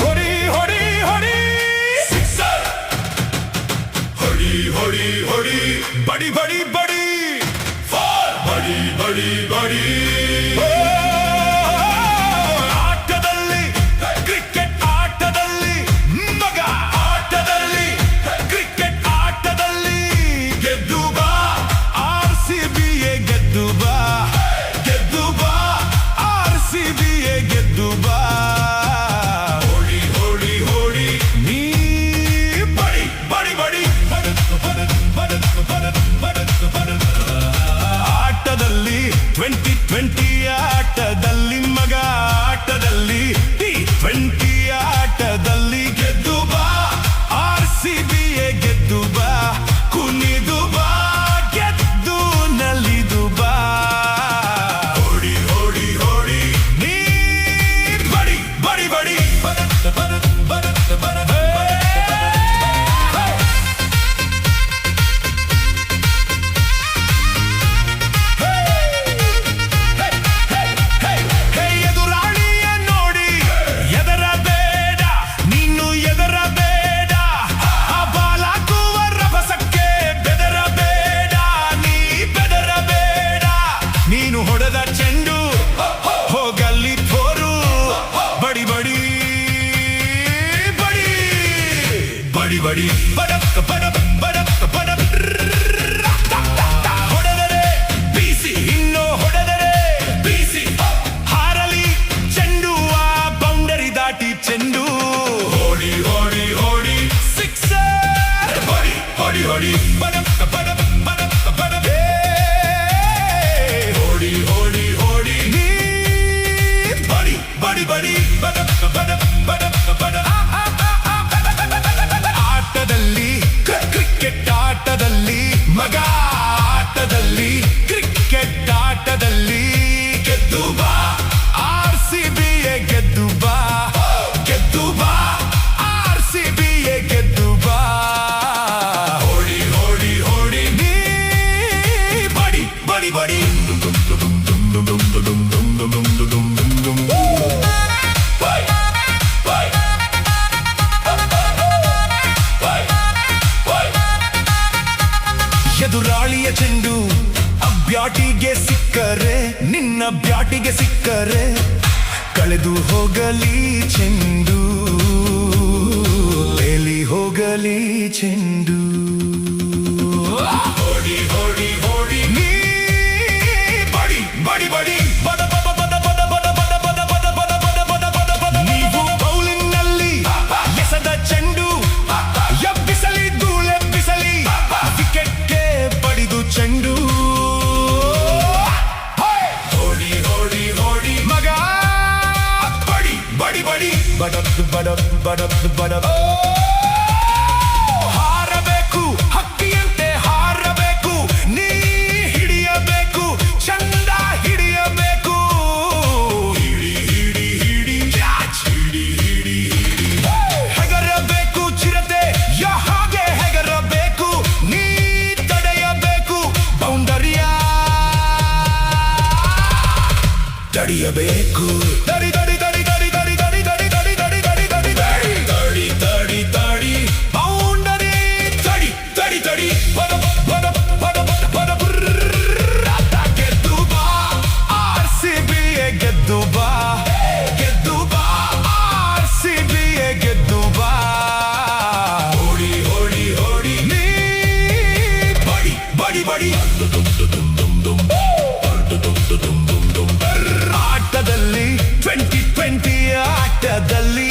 ಹೊಡಿ ಹೊಡಿ ಹೊಡಿ ಸಿಕ್ಸರ್ ಹೊಡಿ ಹೊಡಿ ಹೊಡಿ ಬಡಿ ಬಡಿ ಬಡಿ ಫಾರ್ ಬಡಿ ಬಡಿ ಬಡಿ ಆಟದಲ್ಲಿ ಕ್ರಿಕೆಟ್ ಆಟದಲ್ಲಿ ಮಗ ಆಟದಲ್ಲಿ ಕ್ರಿಕೆಟ್ ಆಟದಲ್ಲಿ ಗೆದ್ದು ಬಾ RCBಯೇ ಗೆದ್ದು ಬಾ ಗೆದ್ದು ಬಾ RCBಯೇ ಗೆದ್ದು ಬಾ ಹೊಡಿ ಹೊಡಿ ಹೊಡಿ ನೀ ಬಡಿ ಬಡಿ ಬಡಿ ಆಟದಲ್ಲಿ 2020 ಆಟದಲ್ಲಿ ಮಗ ಆಟದಲ್ಲಿ T20 ಆಟದಲ್ಲಿ ಗೆದ್ದು ಬಾ RCBಯೇ ಗೆದ್ದು ಬಾ ಕುಣಿದು ಬಾ ಗೆದ್ದು ನಲಿದು ಬಾ ಹೊಡಿ ಹೊಡಿ ಹೊಡಿ ನೀ ಬಡಿ ಬಡಿ ಬಡಿ ಎದುರಾಳಿಯ ನೋಡಿ ಎದರಬೇಡ ನೀನು ಎದರಬೇಡ ಆ ಬಾಲಾಕುವ ರಭಸಕ್ಕೆ ಬೆದರಬೇಡ ನೀ ಬೆದರಬೇಡ ನೀನು ಹೊಡೆದ ಚೆಂಡು ಹೋಗಲ್ಲಿ ಥೋರು ಬಡಿ ಬಡಿ ಬಡಿ ಬಡಿ ಬಡಿ ಬಡಕ್ ಬಡಕ್ ಬಡಕ್ ಬಡಕ್ ಹೊಡೆದರೆ ಬೀಸಿ ಇನ್ನು ಹೊಡೆದರೆ ಬೀಸಿ ಹಾರಲಿ ಚೆಂಡು ಆ ಬೌಂಡರಿ ದಾಟಿ ಚೆಂಡು ಹೊಡಿ ಹೊಡಿ ಹೊಡಿ ಸಿಕ್ಸರ್ ಹೊಡಿ ಹೊಡಿ ಹೊಡಿ ಬಡಕ್ ಬಡಕ್ ಬಡಕ್ ಬಡಕ್ ಹೊಡಿ ಹೊಡಿ ಹೊಡಿ ನೀ ಬಡಿ ಬಡಿ ಬಡಿ ಬಡಕ್ ಬಡಕ್ ಬಡಕ್ ಬಡಕ್ ಆಟದಲ್ಲಿ ಕ್ರಿಕೆಟ್ ಆಟದಲ್ಲಿ ಮಗ ಆಟದಲ್ಲಿ ಕ್ರಿಕೆಟ್ ಆಟದಲ್ಲಿ ಗೆದ್ದು ಬಾ RCBಯೇ ಗೆದ್ದು ಬಾ ಗೆದ್ದು ಬಾ RCBಯೇ ಗೆದ್ದು ಬಾ ಹೊಡಿ ಹೊಡಿ ಹೊಡಿ ನೀ ಬಡಿ ಬಡಿ ಬಡಿ ಎದುರಾಳಿಯ ಚೆಂಡು ಬ್ಯಾಟಿಗೆ ಸಿಕ್ಕರೆ ನಿನ್ನ ಬ್ಯಾಟಿಗೆ ಸಿಕ್ಕರೆ ಕಳೆದು ಹೋಗಲಿ ಚೆಂಡು ಎಲ್ಲಿ ಹೋಗಲಿ ಚೆಂಡು ಹೊಡಿ ಹೊಡಿ ಹೊಡಿ ನೀ ಬಡಿ ಬಡಿ ಬಡಿ ಬದ ಬದ ಬದ ಬದ ಬದ ಬದ ಬದ ಬದ ಬದ ಬದ ಬದ ಬದ ಬದ ನೀವು ಬೌಲಿಂಗ್ ನಲ್ಲಿ ಎಸೆದ ಚೆಂಡು ಎಬ್ಬಿಸಲಿ ಧೂಳೆಬ್ಬಿಸಲಿ ವಿಕೆಟ್ಗೆ ಬಡಿದು ಚೆಂಡು ಹೊಡಿ ಹೊಡಿ ಹೊಡಿ ಮಗ ಬಡಿ ಬಡಿ ಬಡಿ ಬಡಕ್ ಬಡಕ್ ಬಡಕ್ ಬಡಕ್ ಹಾರಬೇಕು ಹಕ್ಕಿಯಂತೆ ಹಾರಬೇಕು ನೀ ಹಿಡಿಯಬೇಕು ಚಂದ ಹಿಡಿಯಬೇಕು ಹಿಡಿ ಹಿಡಿ ಹಿಡಿ ಕ್ಯಾಚ್ ಹಿಡಿ ಹಿಡಿ ಹಿಡಿ ಹೆಗರಬೇಕು ಚಿರತೆ ಹಾಗೆ ಹೆಗರಬೇಕು ನೀ ತಡೆಯಬೇಕು ಬೌಂಡರಿಯ ತಡೆಯಬೇಕು ತಡಿ ತಡಿ ತಡಿ ತಡಿ ತಡಿ ತಡಿ ತಡಿ ತಡಿ ತಡಿ ತಡಿ ತಡಿ ತಡಿ ತಡಿ ತಡಿ ಬೌಂಡರಿ ತಡಿ ತಡಿ ತಡಿ ಬಡ ಬಡ ಬಡ ಬಡ ಗೆದ್ದು ಬಾ RCBಯೇ ಗೆದ್ದು ಬಾ ಗೆದ್ದು ಬಾ RCBಯೇ ಗೆದ್ದು ಬಾ ಹೊಡಿ ಹೊಡಿ ಹೊಡಿ ನೀ ಬಡಿ ಬಡಿ ಬಡಿ ಆಟದಲ್ಲಿ 2020 ಆಟದಲ್ಲಿ